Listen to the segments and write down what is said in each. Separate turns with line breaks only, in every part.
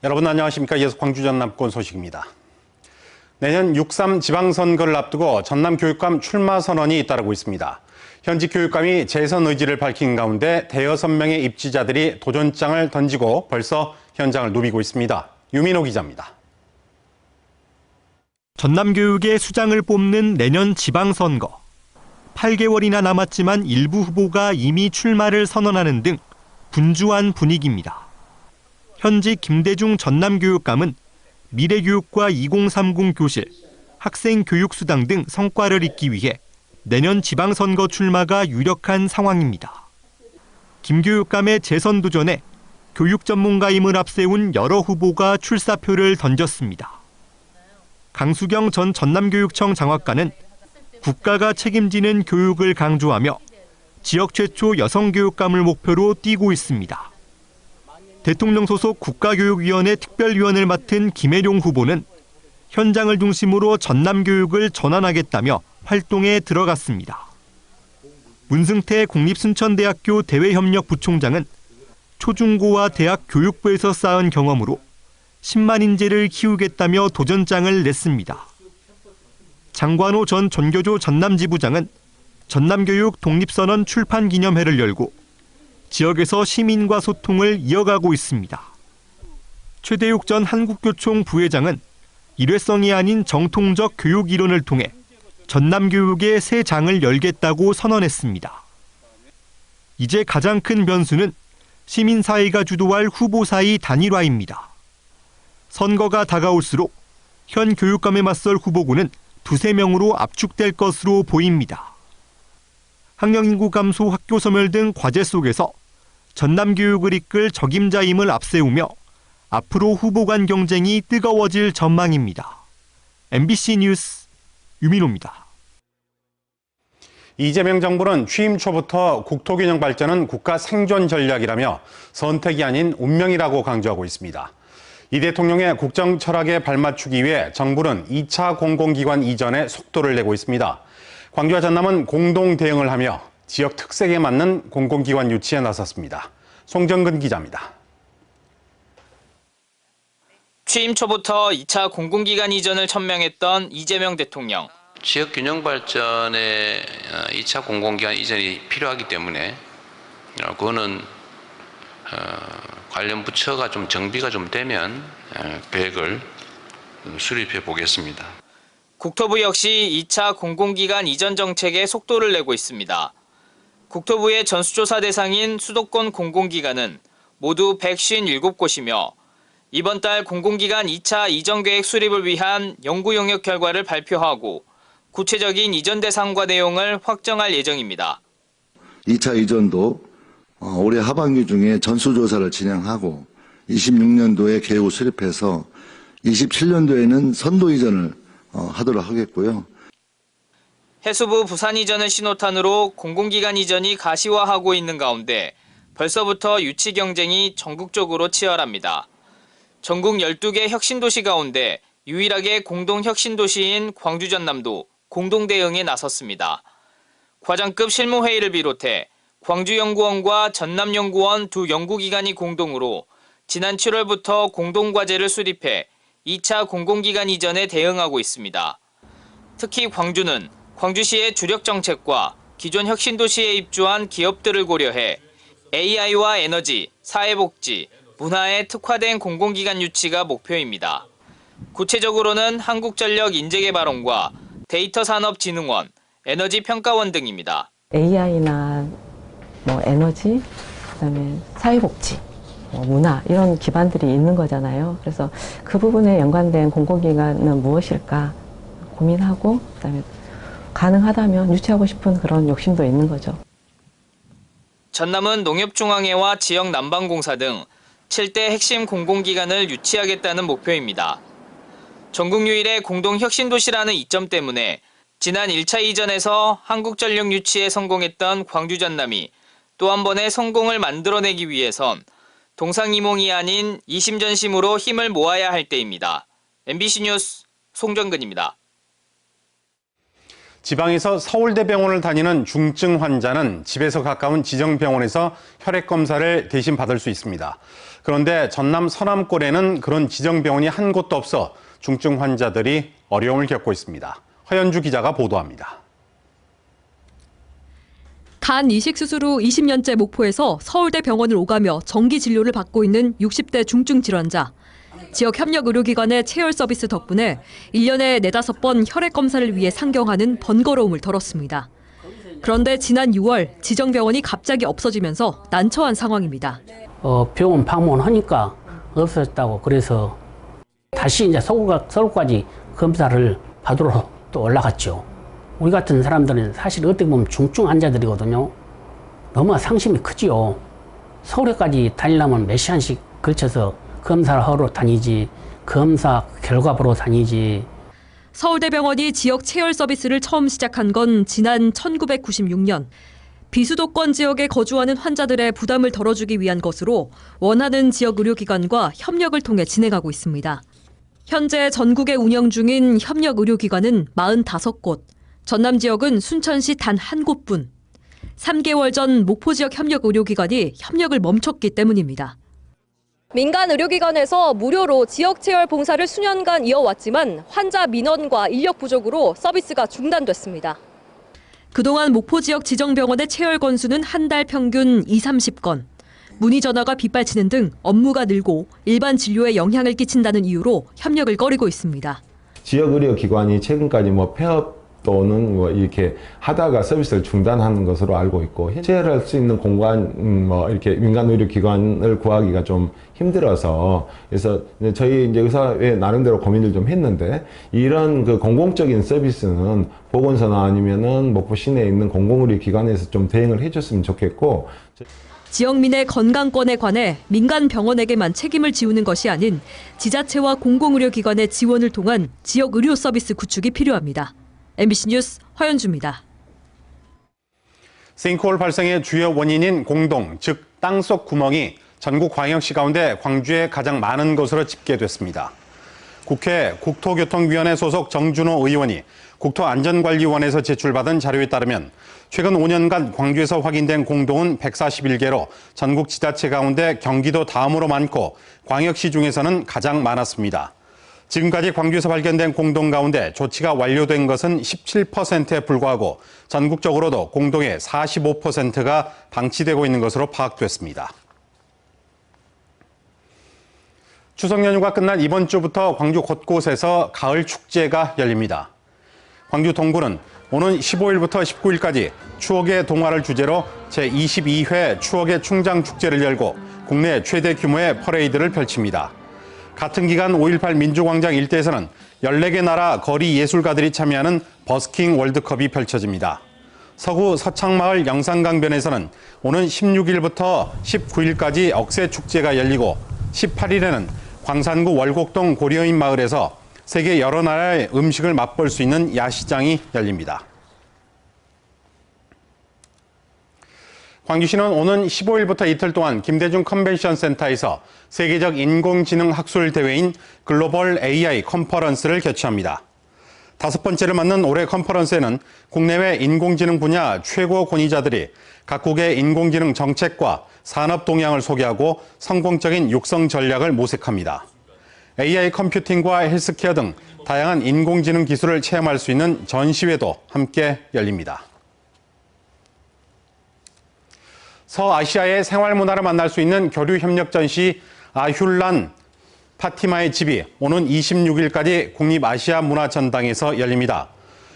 여러분 안녕하십니까. 이어서 광주 전남권 소식입니다. 내년 6.3 지방선거를 앞두고 전남 교육감 출마 선언이 잇따르고 있습니다. 현직 교육감이 재선 의지를 밝힌 가운데 대여섯 명의 입지자들이 도전장을 던지고 벌써 현장을 누비고 있습니다. 유민호 기자입니다.
전남교육의 수장을 뽑는 내년 지방선거. 8개월이나 남았지만 일부 후보가 이미 출마를 선언하는 등 분주한 분위기입니다. 현직 김대중 전남교육감은 미래교육과 2030 교실, 학생교육수당 등 성과를 잇기 위해 내년 지방선거 출마가 유력한 상황입니다. 김 교육감의 재선 도전에 교육 전문가임을 앞세운 여러 후보가 출사표를 던졌습니다. 강수경 전 전남교육청 장학관은 국가가 책임지는 교육을 강조하며 지역 최초 여성 교육감을 목표로 뛰고 있습니다. 대통령 소속 국가교육위원회 특별위원을 맡은 김혜룡 후보는 현장을 중심으로 전남교육을 전환하겠다며 활동에 들어갔습니다. 문승태 국립순천대학교 대외협력부총장은 초중고와 대학 교육부에서 쌓은 경험으로 10만 인재를 키우겠다며 도전장을 냈습니다. 장관호 전 전교조 전남지부장은 전남교육 독립선언 출판 기념회를 열고 지역에서 시민과 소통을 이어가고 있습니다. 최대욱 전 한국교총 부회장은 일회성이 아닌 정통적 교육 이론을 통해 전남교육의 새 장을 열겠다고 선언했습니다. 이제 가장 큰 변수는 시민사회가 주도할 후보 사이 단일화입니다. 선거가 다가올수록 현 교육감에 맞설 후보군은 두세 명으로 압축될 것으로 보입니다. 학령인구 감소, 학교 소멸 등 과제 속에서 전남교육을 이끌 적임자임을 앞세우며 앞으로 후보 간 경쟁이 뜨거워질 전망입니다. MBC 뉴스 유민호입니다.
이재명 정부는 취임 초부터 국토균형 발전은 국가 생존 전략이라며 선택이 아닌 운명이라고 강조하고 있습니다. 이 대통령의 국정 철학에 발맞추기 위해 정부는 2차 공공기관 이전에 속도를 내고 있습니다. 광주와 전남은 공동 대응을 하며 지역 특색에 맞는 공공기관 유치에 나섰습니다. 송정근 기자입니다.
취임 초부터 2차 공공기관 이전을 천명했던 이재명 대통령.
지역 균형 발전에 2차 공공기관 이전이 필요하기 때문에 그거는 관련 부처가 좀 정비가 좀 되면 계획을 수립해 보겠습니다.
국토부 역시 2차 공공기관 이전 정책에 속도를 내고 있습니다. 국토부의 전수조사 대상인 수도권 공공기관은 모두 157곳이며 이번 달 공공기관 2차 이전 계획 수립을 위한 연구 용역 결과를 발표하고 구체적인 이전 대상과 내용을 확정할 예정입니다.
2차 이전도 올해 하반기 중에 전수조사를 진행하고 26년도에 계획을 수립해서 27년도에는 선도 이전을 하도록 하겠고요.
해수부 부산 이전을 신호탄으로 공공기관 이전이 가시화하고 있는 가운데 벌써부터 유치 경쟁이 전국적으로 치열합니다. 전국 12개 혁신도시 가운데 유일하게 공동 혁신도시인 광주 전남도 공동 대응에 나섰습니다. 과장급 실무회의를 비롯해 광주연구원과 전남연구원 두 연구기관이 공동으로 지난 7월부터 공동과제를 수립해 2차 공공기관 이전에 대응하고 있습니다. 특히 광주는 광주시의 주력 정책과 기존 혁신도시에 입주한 기업들을 고려해 AI와 에너지, 사회복지, 문화에 특화된 공공기관 유치가 목표입니다. 구체적으로는 한국전력 인재개발원과 데이터산업진흥원, 에너지평가원 등입니다.
AI나 에너지, 그다음에 사회복지, 문화 이런 기반들이 있는 거잖아요. 그래서 그 부분에 연관된 공공기관은 무엇일까 고민하고 그다음에 가능하다면 유치하고 싶은 그런 욕심도 있는 거죠.
전남은 농협중앙회와 지역난방공사 등 7대 핵심 공공기관을 유치하겠다는 목표입니다. 전국 유일의 공동혁신도시라는 이점 때문에 지난 1차 이전에서 한국전력 유치에 성공했던 광주 전남이 또 한 번의 성공을 만들어내기 위해선 동상이몽이 아닌 이심전심으로 힘을 모아야 할 때입니다. MBC 뉴스 송정근입니다.
지방에서 서울대병원을 다니는 중증 환자는 집에서 가까운 지정병원에서 혈액검사를 대신 받을 수 있습니다. 그런데 전남 서남골에는 그런 지정병원이 한 곳도 없어 중증 환자들이 어려움을 겪고 있습니다. 허연주 기자가 보도합니다.
간 이식 수술 후 20년째 목포에서 서울대 병원을 오가며 정기 진료를 받고 있는 60대 중증 질환자. 지역 협력 의료기관의 체열 서비스 덕분에 1년에 4-5번 혈액 검사를 위해 상경하는 번거로움을 덜었습니다. 그런데 지난 6월 지정병원이 갑자기 없어지면서 난처한 상황입니다.
병원 방문하니까 없어졌다고 그래서 다시 이제 서울까지 검사를 받으러 또 올라갔죠. 우리 같은 사람들은 사실 어떻게 보면 중증 환자들이거든요. 너무 상심이 크지요. 서울에까지 다니려면 몇 시간씩 걸쳐서 검사를 하러 다니지, 검사 결과 보러 다니지.
서울대병원이 지역 체열 서비스를 처음 시작한 건 지난 1996년. 비수도권 지역에 거주하는 환자들의 부담을 덜어주기 위한 것으로 원하는 지역 의료기관과 협력을 통해 진행하고 있습니다. 현재 전국에 운영 중인 협력 의료기관은 45곳, 전남 지역은 순천시 단 한 곳뿐. 3개월 전 목포 지역 협력 의료기관이 협력을 멈췄기 때문입니다. 민간 의료기관에서 무료로 지역 체열 봉사를 수년간 이어왔지만 환자 민원과 인력 부족으로 서비스가 중단됐습니다. 그동안 목포 지역 지정병원의 체열 건수는 한 달 평균 20-30건. 문의 전화가 빗발치는 등 업무가 늘고 일반 진료에 영향을 끼친다는 이유로 협력을 꺼리고 있습니다.
지역 의료기관이 최근까지 폐업 또는 이렇게 하다가 서비스를 중단하는 것으로 알고 있고, 체열할 수 있는 공간, 이렇게 민간 의료기관을 구하기가 좀 힘들어서, 그래서 저희 이제 의사회 나름대로 고민을 좀 했는데, 이런 그 공공적인 서비스는 보건소나 아니면은 목포 시내에 있는 공공의료기관에서 좀 대응을 해줬으면 좋겠고.
지역민의 건강권에 관해 민간 병원에게만 책임을 지우는 것이 아닌 지자체와 공공의료기관의 지원을 통한 지역 의료 서비스 구축이 필요합니다. MBC 뉴스 허연주입니다.
싱크홀 발생의 주요 원인인 공동, 즉 땅속 구멍이 전국 광역시 가운데 광주에 가장 많은 것으로 집계됐습니다. 국회 국토교통위원회 소속 정준호 의원이 국토안전관리원에서 제출받은 자료에 따르면 최근 5년간 광주에서 확인된 공동은 141개로 전국 지자체 가운데 경기도 다음으로 많고 광역시 중에서는 가장 많았습니다. 지금까지 광주에서 발견된 공동 가운데 조치가 완료된 것은 17%에 불과하고 전국적으로도 공동의 45%가 방치되고 있는 것으로 파악됐습니다. 추석 연휴가 끝난 이번 주부터 광주 곳곳에서 가을 축제가 열립니다. 광주 동구는 오는 15일부터 19일까지 추억의 동화를 주제로 제22회 추억의 충장축제를 열고 국내 최대 규모의 퍼레이드를 펼칩니다. 같은 기간 5.18 민주광장 일대에서는 14개 나라 거리 예술가들이 참여하는 버스킹 월드컵이 펼쳐집니다. 서구 서창마을 영산강변에서는 오는 16일부터 19일까지 억새축제가 열리고 18일에는 광산구 월곡동 고려인 마을에서 세계 여러 나라의 음식을 맛볼 수 있는 야시장이 열립니다. 광주시는 오는 15일부터 이틀 동안 김대중 컨벤션 센터에서 세계적 인공지능 학술 대회인 글로벌 AI 컨퍼런스를 개최합니다. 5번째를 맞는 올해 컨퍼런스에는 국내외 인공지능 분야 최고 권위자들이 각국의 인공지능 정책과 산업 동향을 소개하고 성공적인 육성 전략을 모색합니다. AI 컴퓨팅과 헬스케어 등 다양한 인공지능 기술을 체험할 수 있는 전시회도 함께 열립니다. 서아시아의 생활문화를 만날 수 있는 교류협력 전시 아휴란 파티마의 집이 오는 26일까지 국립아시아문화전당에서 열립니다.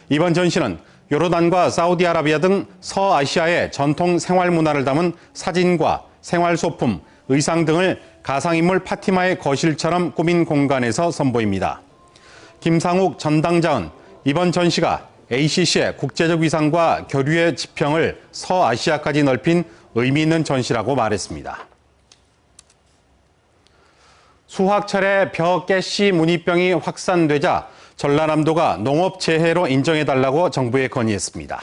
이번 전시는 요르단과 사우디아라비아 등 서아시아의 전통 생활문화를 담은 사진과 생활소품, 의상 등을 가상인물 파티마의 거실처럼 꾸민 공간에서 선보입니다. 김상욱 전당자은 이번 전시가 ACC의 국제적 위상과 교류의 지평을 서아시아까지 넓힌 의미 있는 전시라고 말했습니다. 수확철에 벼가시 문의병이 확산되자 전라남도가 농업재해로 인정해달라고 정부에 건의했습니다.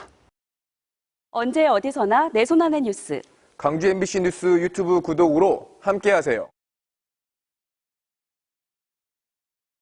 언제 어디서나 내 손 안의 뉴스.
광주 MBC 뉴스 유튜브 구독으로 함께하세요.